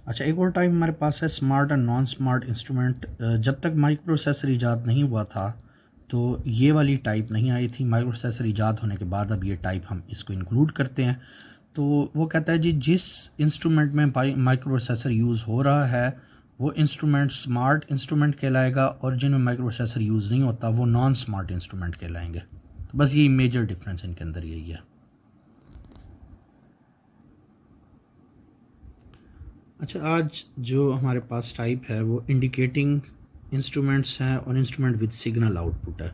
अच्छा, एक और टाइप हमारे पास है smart and non smart instrument. जब तक माइक्रो प्रोसेसर ईजाद नहीं हुआ था तो ये वाली टाइप नहीं आई थी। माइक्रो प्रोसेसर ईजाद होने के बाद अब ये टाइप हम इसको इंक्लूड करते हैं। तो वो कहता है जी, जिस इंस्ट्रूमेंट में माइक्रो प्रोसेसर यूज़ हो रहा है वो इंस्ट्रूमेंट स्मार्ट इंस्ट्रूमेंट कहलाएगा, और जिनमें माइक्रो प्रोसेसर यूज़ नहीं होता वो नॉन स्मार्ट इंस्ट्रूमेंट कहलाएंगे। तो बस यही मेजर डिफरेंस इनके अंदर यही है। अच्छा, आज जो हमारे पास टाइप है वो इंडिकेटिंग इंस्ट्रूमेंट्स हैं और इंस्ट्रूमेंट विद सिग्नल आउटपुट है।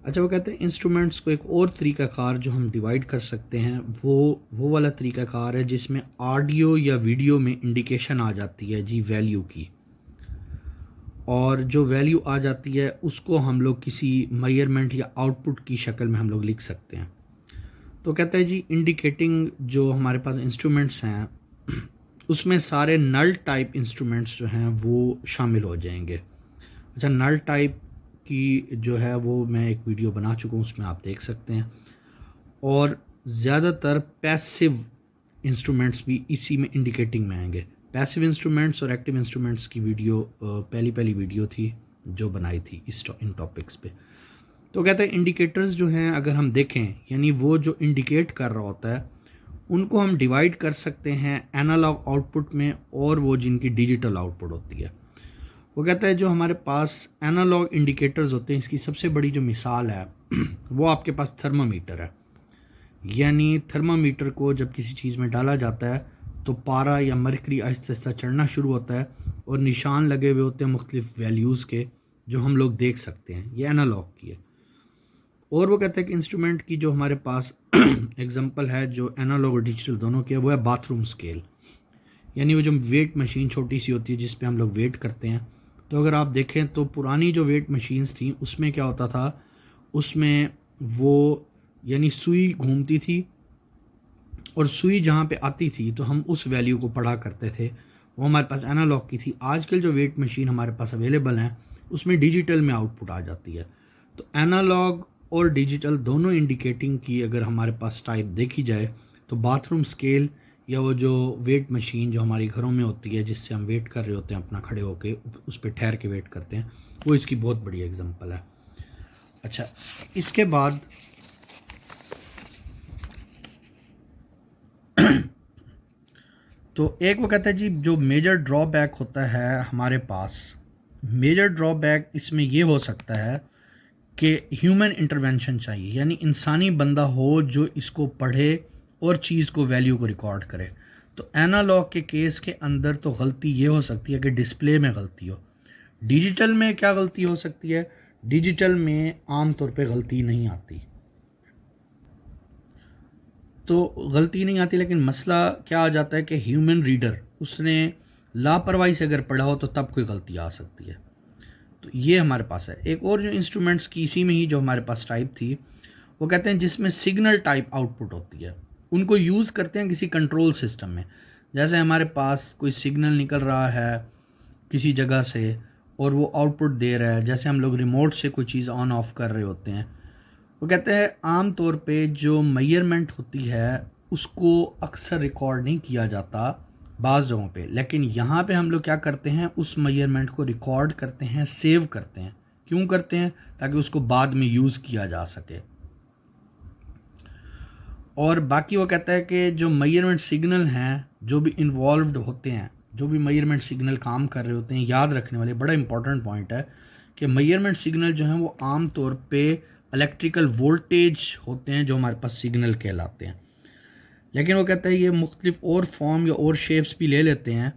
अच्छा, वो कहते हैं इंस्ट्रूमेंट्स को एक और तरीक़ाकार जो हम डिवाइड कर सकते हैं वो वाला तरीक़ाकार है जिसमें ऑडियो या वीडियो में इंडिकेशन आ जाती है जी वैल्यू की, और जो वैल्यू आ जाती है उसको हम लोग किसी मेजरमेंट या आउटपुट की शक्ल में हम लोग लिख सकते हैं। तो कहता है जी, इंडिकेटिंग जो हमारे पास इंस्ट्रूमेंट्स हैं उसमें सारे नल टाइप इंस्ट्रूमेंट्स जो हैं वो शामिल हो जाएंगे। अच्छा, नल टाइप की जो है वो मैं एक वीडियो बना चुका हूँ, उसमें आप देख सकते हैं। और ज़्यादातर पैसिव इंस्ट्रूमेंट्स भी इसी में इंडिकेटिंग में आएंगे। पैसिव इंस्ट्रूमेंट्स और एक्टिव इंस्ट्रूमेंट्स की वीडियो पहली वीडियो थी जो बनाई थी इन टॉपिक्स पे। तो कहते हैं इंडिकेटर्स जो हैं अगर हम देखें, यानी वो जो इंडिकेट कर रहा होता है उनको हम डिवाइड कर सकते हैं एनालॉग आउटपुट में और वो जिनकी डिजिटल आउटपुट होती है। वो कहता है जो हमारे पास एनालॉग इंडिकेटर्स होते हैं इसकी सबसे बड़ी जो मिसाल है वो आपके पास थर्मामीटर है। यानी थर्मामीटर को जब किसी चीज़ में डाला जाता है तो पारा या मरकरी आहिस्ता आहिस्ता चढ़ना शुरू होता है और निशान लगे हुए होते हैं मुख्तलिफ वैल्यूज़ के, जो हम लोग देख सकते हैं। ये एनालॉग की है। और वो कहते हैं कि इंस्ट्रूमेंट की जो हमारे पास एग्जांपल है जो एनालॉग और डिजिटल दोनों की है वो है बाथरूम स्केल। यानी वो जो वेट मशीन छोटी सी होती है जिस पे हम लोग वेट करते हैं। तो अगर आप देखें तो पुरानी जो वेट मशीन्स थी उसमें क्या होता था, उसमें वो यानी सुई घूमती थी और सुई जहाँ पे आती थी तो हम उस वैल्यू को पढ़ा करते थे, वो हमारे पास एनालॉग की थी। आजकल जो वेट मशीन हमारे पास अवेलेबल हैं उसमें डिजिटल में आउटपुट आ जाती है। तो एनालॉग और डिजिटल दोनों इंडिकेटिंग की अगर हमारे पास टाइप देखी जाए तो बाथरूम स्केल या वो जो वेट मशीन जो हमारे घरों में होती है जिससे हम वेट कर रहे होते हैं अपना खड़े होके उस पर ठहर के वेट करते हैं, वो इसकी बहुत बड़ी एग्जांपल है। अच्छा, इसके बाद तो एक वो कहता है जी जो मेजर ड्रॉबैक होता है हमारे पास, मेजर ड्रॉबैक इसमें ये हो सकता है कि ह्यूमन इंटरवेंशन चाहिए, यानी इंसानी बंदा हो जो इसको पढ़े और चीज़ को वैल्यू को रिकॉर्ड करे। तो एनालॉग के केस के अंदर तो गलती ये हो सकती है कि डिस्प्ले में गलती हो। डिजिटल में क्या गलती हो सकती है? डिजिटल में आम तौर पे गलती नहीं आती, तो गलती नहीं आती, लेकिन मसला क्या आ जाता है कि ह्यूमन रीडर उसने लापरवाही से अगर पढ़ा हो तो तब कोई गलती आ सकती है। तो ये हमारे पास है। एक और जो इंस्ट्रूमेंट्स की इसी में ही जो हमारे पास टाइप थी वो कहते हैं जिसमें सिग्नल टाइप आउटपुट होती है, उनको यूज़ करते हैं किसी कंट्रोल सिस्टम में। जैसे हमारे पास कोई सिग्नल निकल रहा है किसी जगह से और वो आउटपुट दे रहा है, जैसे हम लोग रिमोट से कोई चीज़ ऑन ऑफ कर रहे होते हैं। वो कहते हैं आम तौर पे जो मेजरमेंट होती है उसको अक्सर रिकॉर्ड नहीं किया जाता बाज़ जगहों पे, लेकिन यहाँ पे हम लोग क्या करते हैं उस मेजरमेंट को रिकॉर्ड करते हैं, सेव करते हैं। क्यों करते हैं? ताकि उसको बाद में यूज़ किया जा सके। और बाकी वो कहता है कि जो मेजरमेंट सिग्नल हैं जो भी इन्वॉल्व्ड होते हैं, जो भी मेजरमेंट सिग्नल काम कर रहे होते हैं, याद रखने वाले बड़ा इंपॉर्टेंट पॉइंट है कि मेजरमेंट सिग्नल जो हैं वो आम तौर पे इलेक्ट्रिकल वोल्टेज होते हैं जो हमारे पास सिग्नल कहलाते हैं। लेकिन वो कहता है ये मुख्तलिफ और फॉर्म या और शेप्स भी ले लेते हैं।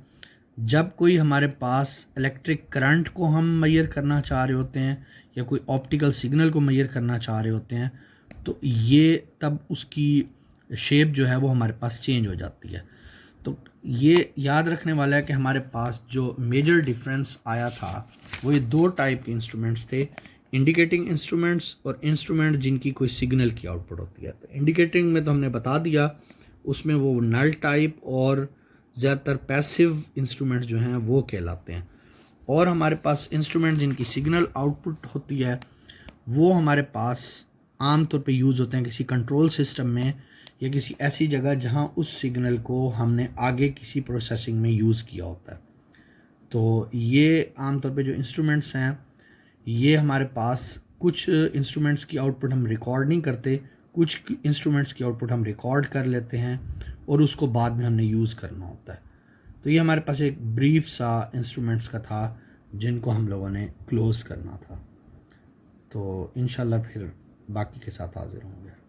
जब कोई हमारे पास इलेक्ट्रिक करंट को हम मेजर करना चाह रहे होते हैं या कोई ऑप्टिकल सिग्नल को मेजर करना चाह रहे होते हैं तो ये तब उसकी शेप जो है वो हमारे पास चेंज हो जाती है। तो ये याद रखने वाला है कि हमारे पास जो मेजर डिफरेंस आया था वो ये दो टाइप के इंस्ट्रूमेंट्स थे, इंडिकेटिंग इंस्ट्रूमेंट्स और इंस्ट्रूमेंट जिनकी कोई सिग्नल की आउटपुट होती है। तो इंडिकेटिंग में तो हमने बता दिया, उसमें वो नल टाइप और ज़्यादातर पैसिव इंस्ट्रूमेंट्स जो हैं वो कहलाते हैं। और हमारे पास इंस्ट्रूमेंट जिनकी सिग्नल आउटपुट होती है वो हमारे पास आम तौर पे यूज़ होते हैं किसी कंट्रोल सिस्टम में या किसी ऐसी जगह जहाँ उस सिग्नल को हमने आगे किसी प्रोसेसिंग में यूज़ किया होता है। तो ये आमतौर पे जो इंस्ट्रूमेंट्स हैं, ये हमारे पास कुछ इंस्ट्रूमेंट्स की आउटपुट हम रिकॉर्ड नहीं करते, कुछ इंस्ट्रूमेंट्स की आउटपुट हम रिकॉर्ड कर लेते हैं और उसको बाद में हमने यूज़ करना होता है। तो ये हमारे पास एक ब्रीफ सा इंस्ट्रूमेंट्स का था जिनको हम लोगों ने क्लोज़ करना था। तो इंशाल्लाह फिर बाकी के साथ हाज़िर होंगे।